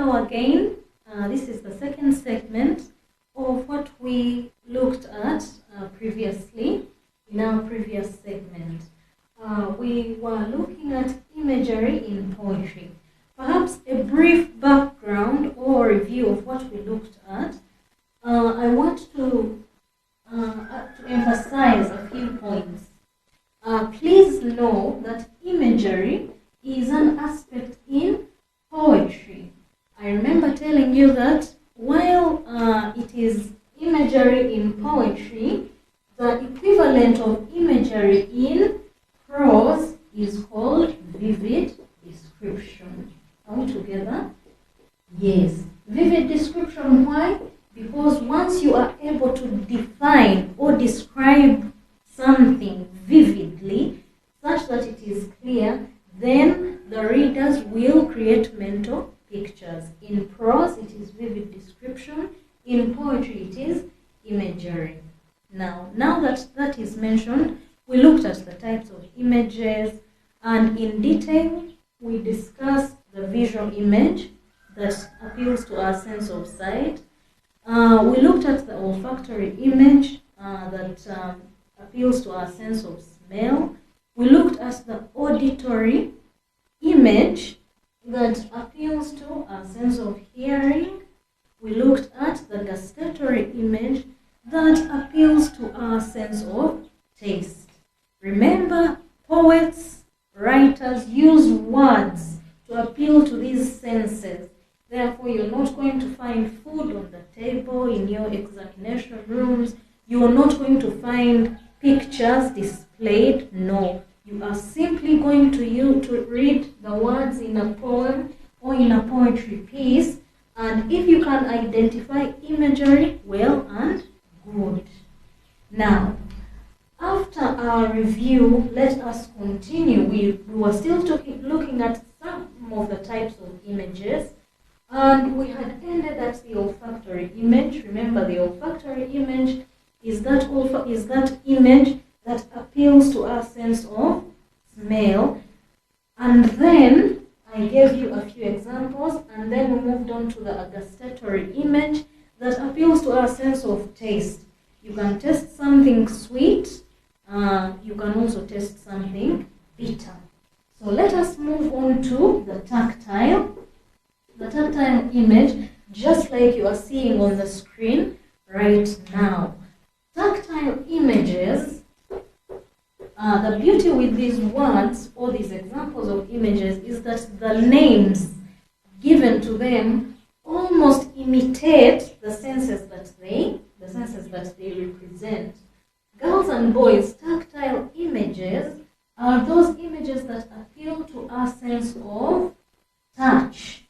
Now again, this is the second segment of what we looked at previously in our previous segment. We were looking at imagery in poetry. Perhaps a brief background or review of what we looked at. I want to emphasize a few points. Please know that imagery is an aspect in poetry. I remember telling you that while it is imagery in poetry, the equivalent of imagery in prose is called vivid description. Are we together? Yes. Vivid description, why? Because once you are able to define or describe something vividly, such that it is clear, then the readers will create mental pictures. In prose, it is vivid description. In poetry, it is imagery. Now that is mentioned, we looked at the types of images, and in detail, we discussed the visual image that appeals to our sense of sight. We looked at the olfactory image that appeals to our sense of smell. We looked at the auditory image that appeals to our sense of hearing. We looked at the gustatory image that appeals to our sense of taste. Remember, poets, writers use words to appeal to these senses. Therefore, you're not going to find food on the table in your examination rooms. You're not going to find pictures displayed. No. You are simply going to read the words in a poem or in a poetry piece. And if you can identify imagery, well and good. Now, after our review, let us continue. We were still looking at some of the types of images. And we had ended at the olfactory image. Remember, the olfactory image is that image that appeals to our sense of smell. And then I gave you a few examples, and then we moved on to the gustatory image that appeals to our sense of taste. You can taste something sweet. You can also taste something bitter. So let us move on to the tactile. The tactile image, just like you are seeing on the screen right now. Tactile images, the beauty with these words or these examples of images is that the names given to them almost imitate the senses that they represent. Girls and boys, tactile images are those images that appeal to our sense of touch.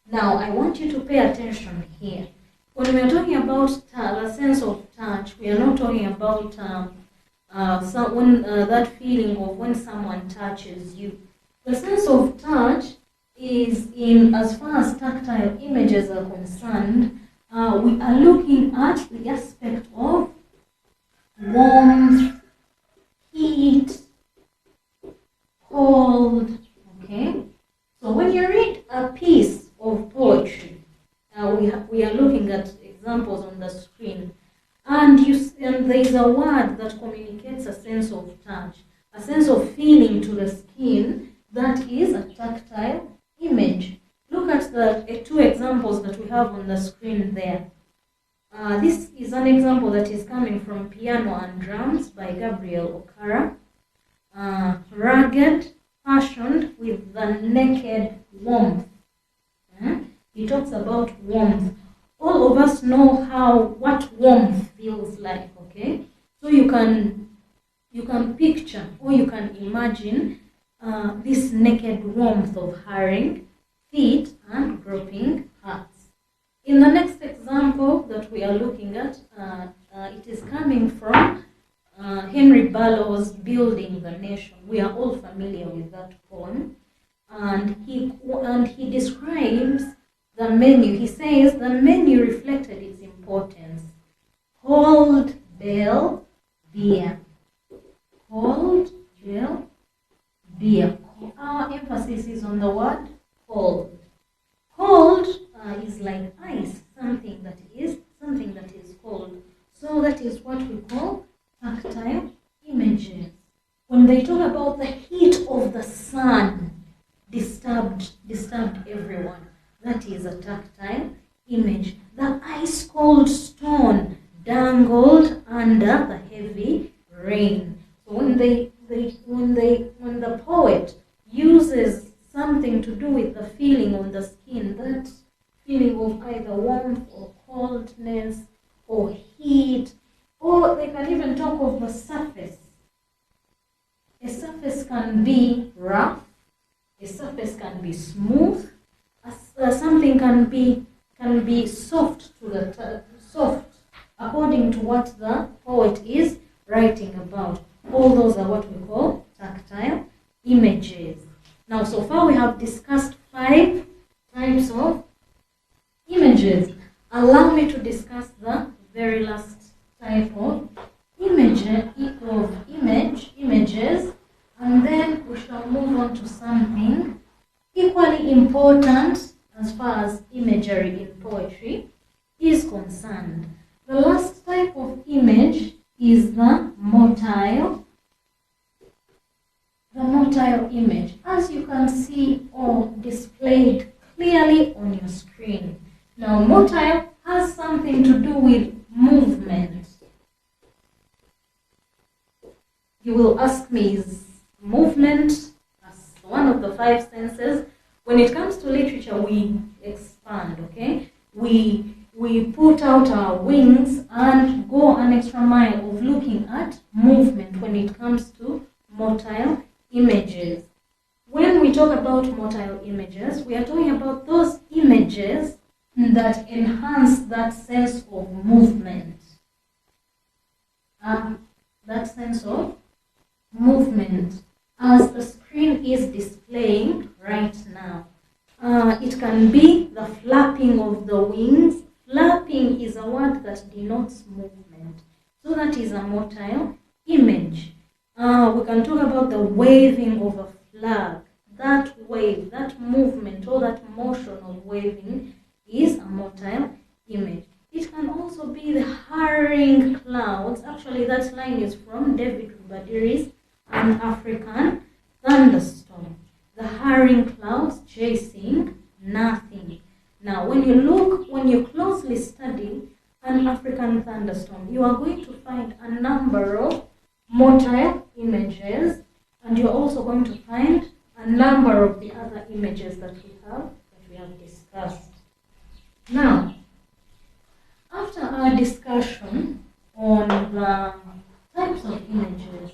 Now, I want you to pay attention here. When we are talking about the sense of touch, we are not talking about that feeling of when someone touches you. The sense of touch is in, as far as tactile images are concerned, we are looking at the aspect of warmth, heat, cold, okay? So when you read a piece of poetry, we are looking at examples on the screen, and there is a word that communicates a sense of touch, a sense of feeling to the skin. That is a tactile image. Look at the two examples that we have on the screen there. This is an example that is coming from Piano and Drums by Gabriel Okara. Rugged, fashioned with the naked warmth. He talks about warmth. All of us know what warmth feels like, okay? So you can picture or you can imagine this naked warmth of herring, feet, and groping hearts. In the next example that we are looking at, it is coming from Henry Barlow's Building the Nation. We are all familiar with that poem. And he describes the menu. He says the menu reflected its importance. Cold bell beer. Cold bell beer. Our emphasis is on the word cold. Cold like ice, something that is cold. So that is what we call tactile images. When they talk about the heat of the sun disturbed everyone, that is a tactile image. The ice cold stone dangled under the heavy rain. So when the poet uses something to do with the feeling on the skin, that feeling of either warmth or coldness or heat, or they can even talk of the surface. A surface can be rough, a surface can be smooth, something can be soft soft according to what the poet is writing about. All those are what we call tactile images. Now, so far we have discussed 5 types of images. Allow me to discuss the very last type of images, and then we shall move on to something equally important as far as imagery in poetry is concerned. The last type of image is the motile image, as you can see or displayed clearly on your screen. Now, motile has something to do with movement. You will ask me, is movement as one of the 5 senses? When it comes to literature, we expand, okay? We put out our wings and go an extra mile of looking at movement when it comes to motile images. When we talk about motile images, we are talking about those images that enhance that sense of movement. That sense of movement, as the screen is displaying right now. It can be the flapping of the wings. Flapping is a word that denotes movement. So that is a motile image. We can talk about the waving of a flag. That wave, that movement, or that motion of waving is a motile image. It can also be the hurrying clouds. Actually, that line is from David Rubadiri's An African Thunderstorm. The hurrying clouds chasing nothing. Now, when you closely study an African thunderstorm, you are going to find a number of motile images, and you're also going to find a number of the other images that we have discussed. Now, after our discussion on the types of images,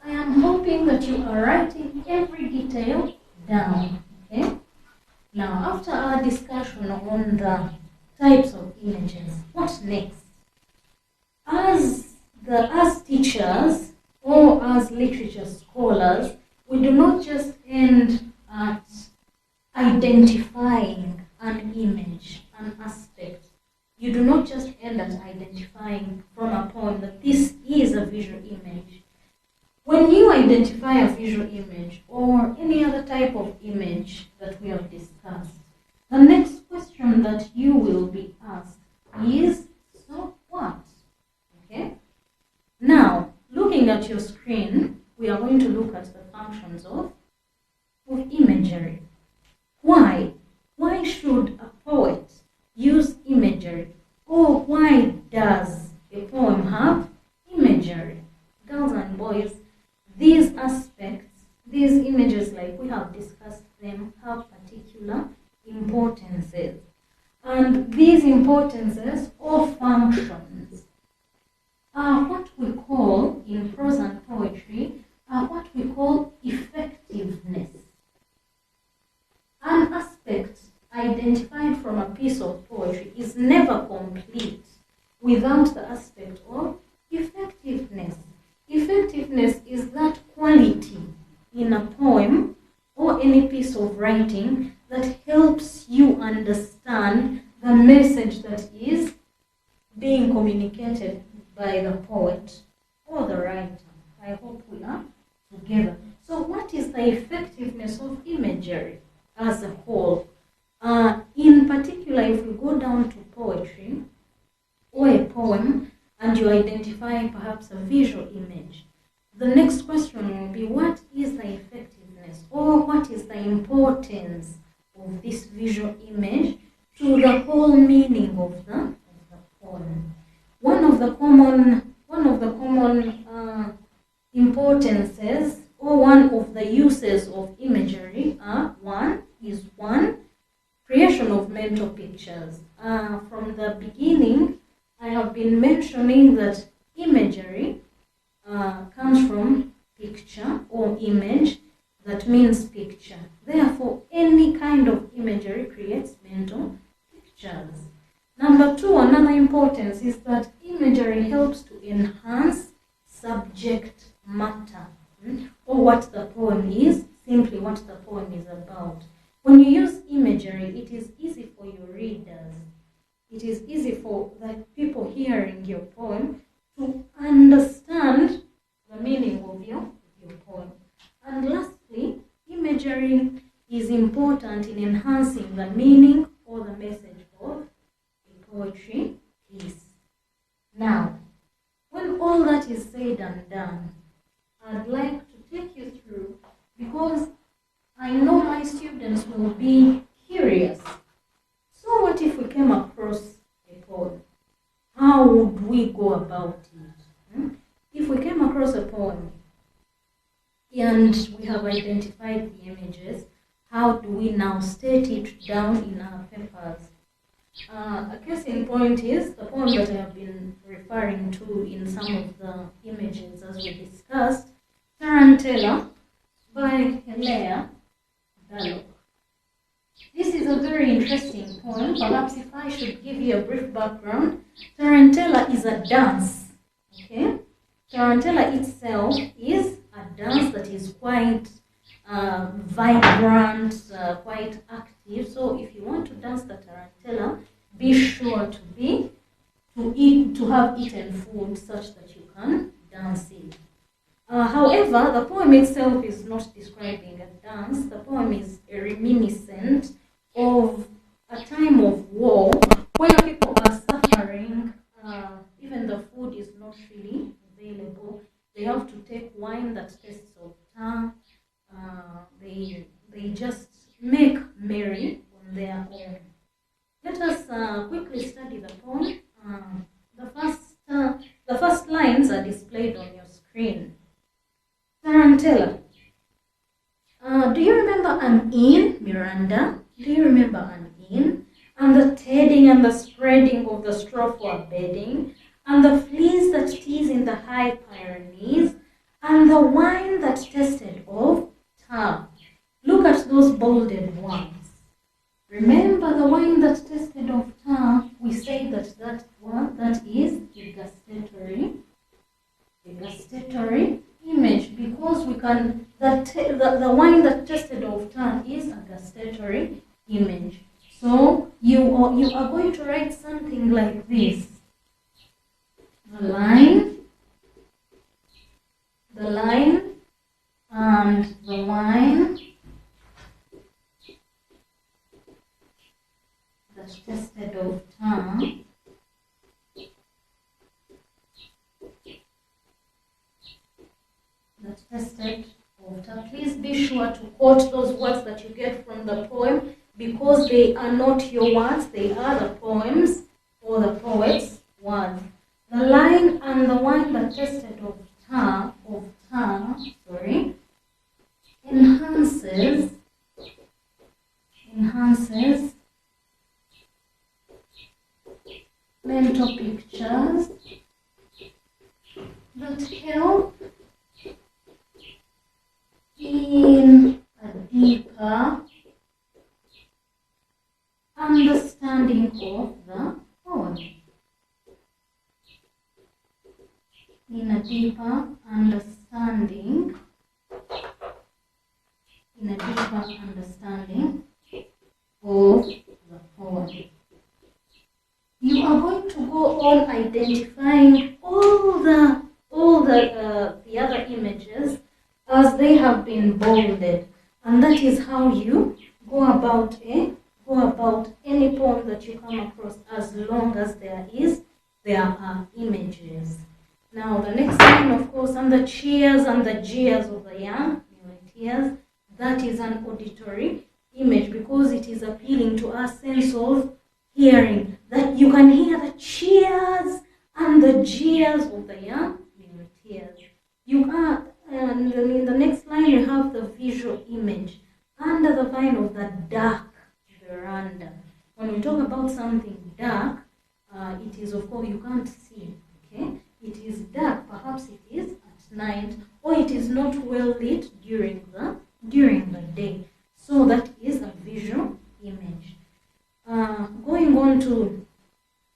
I am hoping that you are writing every detail down, okay? Now, after our discussion on the types of images, what next? As teachers or as literature scholars, we do not just end at identifying an image, an aspect. You do not just end at identifying from a poem that this is a visual image. When you identify a visual image or any other type of image that we have discussed, the next question that you will be asked is, so what? Okay? Now, looking at your screen, we are going to look at the functions of imagery. Why? Why should a poet use imagery? Or why does a poem have imagery? Girls and boys, these aspects, these images, like we have discussed them, have particular importances. And these importances or functions are what we call, in prose and poetry, what we call effectiveness. An aspect identified from a piece of poetry is never complete without the aspect of effectiveness. Effectiveness is that quality in a poem or any piece of writing that helps you understand the message that is being communicated by the poet or the writer. I hope we are together. So what is the effectiveness of imagery as a whole? In particular, if we go perhaps a visual image, the next question will be, what is the effectiveness or what is the importance of this visual image to the whole meaning of the poem? One of the common importances or one of the uses of imagery are one, creation of mental pictures. From the beginning, I have been mentioning that imagery comes from picture or image, that means picture. Therefore, any kind of imagery creates mental pictures. Number two, another importance is that imagery helps to enhance subject matter, or what the poem is, simply what the poem is about. When you use imagery, it is easy for your readers, it is easy for the people hearing your poem to understand the meaning of your poem. And lastly, imagery is important in enhancing the meaning or the message of a poetry piece. Now, when all that is said and done, I'd like to take you through, because I know my students will be curious. So what if we came across a poem? How would we go about it? If we came across a poem and we have identified the images, how do we now state it down in our papers? A case in point is the poem that I have been referring to in some of the images as we discussed, Tarantella by Helea Dallock. This is a very interesting poem. Perhaps if I should give you a brief background, Tarantella is a dance. Okay? Tarantella itself is a dance that is quite vibrant, quite active. So if you want to dance the Tarantella, be sure to have eaten food such that you can dance it. However, the poem itself is not describing a dance. The poem is a reminiscent of a time of war where people are suffering. Even the food is not really available. They have to take wine that tastes of tar. They just make merry on their own. Let us quickly study the poem. The first lines are displayed on your screen. Tarantella. Do you remember an inn, Miranda? Do you remember an inn? And the tedding and the spreading of the straw for bedding, and the fleas that tease in the high Pyrenees, and the wine that tasted of tar. Look at those bolded ones. Remember the wine that tasted of tar? We say that is a gustatory image, because we can the wine that tasted of tar is a gustatory image. So you are going to write something like this: the line, and the wine that tasted of tar. Please be sure to quote those words that you get from the poem, because they are not your words, they are the poem's or the poet's words. The line and the wine that tasted of tar, enhances mental pictures that help in a deeper understanding of the poem. In a deeper understanding of the poem. You are going to go on identifying all the other images as they have been bolded, and that is how you go about any poem that you come across, as long as there are images. Now the next line, of course, and the cheers and the jeers of the young muleteers, that is an auditory image because it is appealing to our sense of hearing, that you can hear the cheers and the jeers of the young muleteers. You are, and in the next line you have the visual image, under the vine of the dark veranda. When we talk about something dark, it is, of course, you can't see, okay? It is dark, perhaps it is at night, or it is not well lit during the day. So that is a visual image. Going on to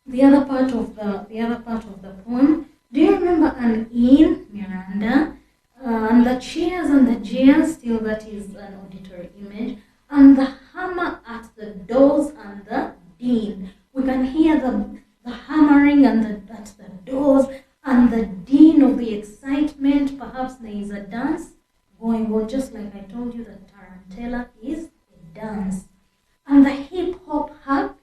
the other part of the poem. Do you remember an inn, Miranda? And the cheers and the jeers, still that is an auditory image. And the hammer at the doors and the din. We can hear the hammering and at the doors and the din of the excitement. Perhaps there is a dance going on, just like I told you that tarantella is a dance. And the hip-hop harp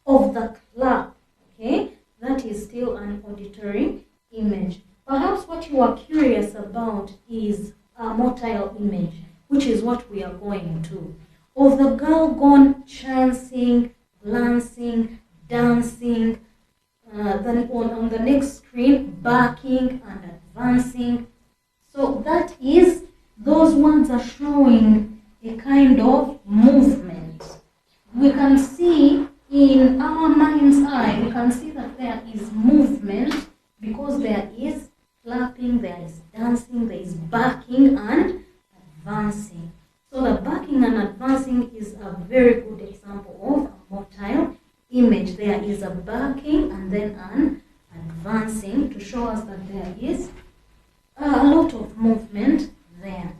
of the clap, okay? That is still an auditory image. Perhaps what you are curious about is a motile image, which is what we are going to. Of the girl gone chancing, glancing, dancing, then on the next screen, backing and advancing. So that is, those words are showing a kind of movement. We can see in our mind's eye, we can see that there is movement because there is clapping, there is dancing, there is backing and advancing. So the backing and advancing is a very good example of a motile image. There is a backing and then an advancing to show us that there is a lot of movement there.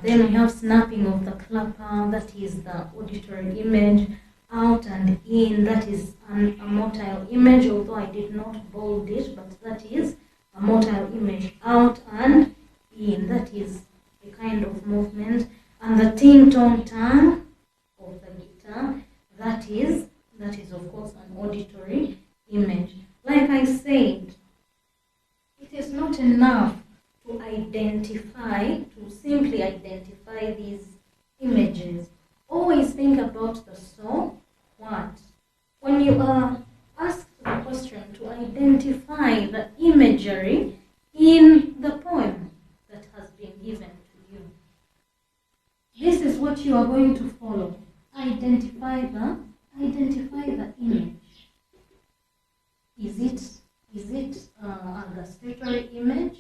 Then we have snapping of the clapper, that is the auditory image. Out and in, that is a motile image, although I did not bold it, but that is a motile image. Out and in, that is a kind of movement. And the ting-tong-tang of the guitar, that is of course an auditory image. Like I said, it is not enough to simply identify these images. Always think about the so what. When you are asked the question to identify the imagery in the poem that has been given to you, this is what you are going to follow. Identify the image. Is it a gustatory image?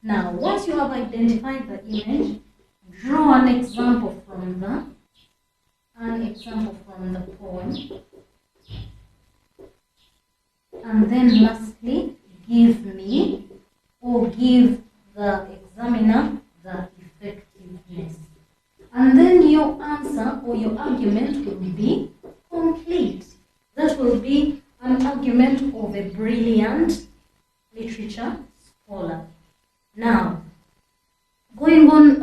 Now, once you have identified the image, draw an example from the poem, and then lastly give me or give the examiner the effectiveness, and then your answer or your argument will be complete. That will be an argument of a brilliant literature scholar. Now, going on,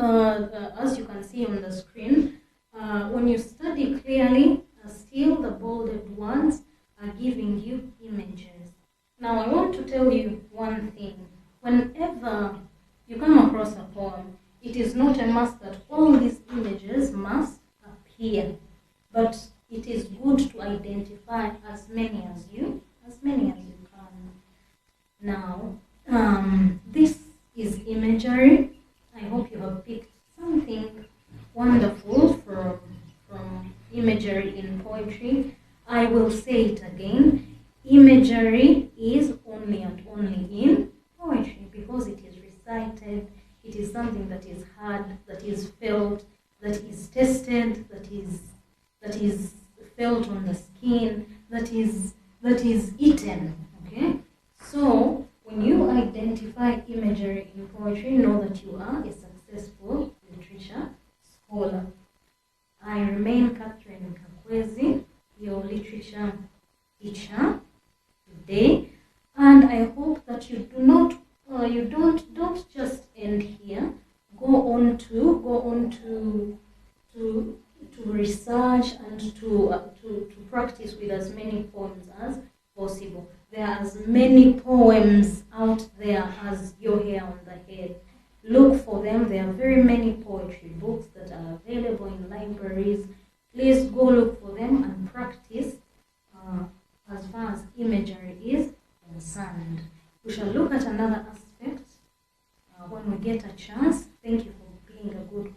as you can see on the screen, when you study clearly, still the bolded ones are giving you images. Now, I want to tell you one thing. Whenever you come across a poem, it is not a must that all these images must appear, but it is good to identify as many as you can. Now, this is imagery. I hope you have picked something wonderful from imagery in poetry. I will say it again. Imagery is only and only in poetry because it is recited. It is something that is heard, that is felt, that is tasted, that is felt on the skin, that is eaten. Okay? So when you identify imagery in poetry, know that you are a successful literature scholar. I remain Catherine Kakwezi, your literature teacher today, and I hope that you don't just end here. Go on to research and to practice with as many poems as possible. There are as many poems out there as your hair on the head. Look for them. There are very many poetry books that are available in libraries. Please go look for them and practice as far as imagery is concerned. We shall look at another aspect when we get a chance. Thank you for being a good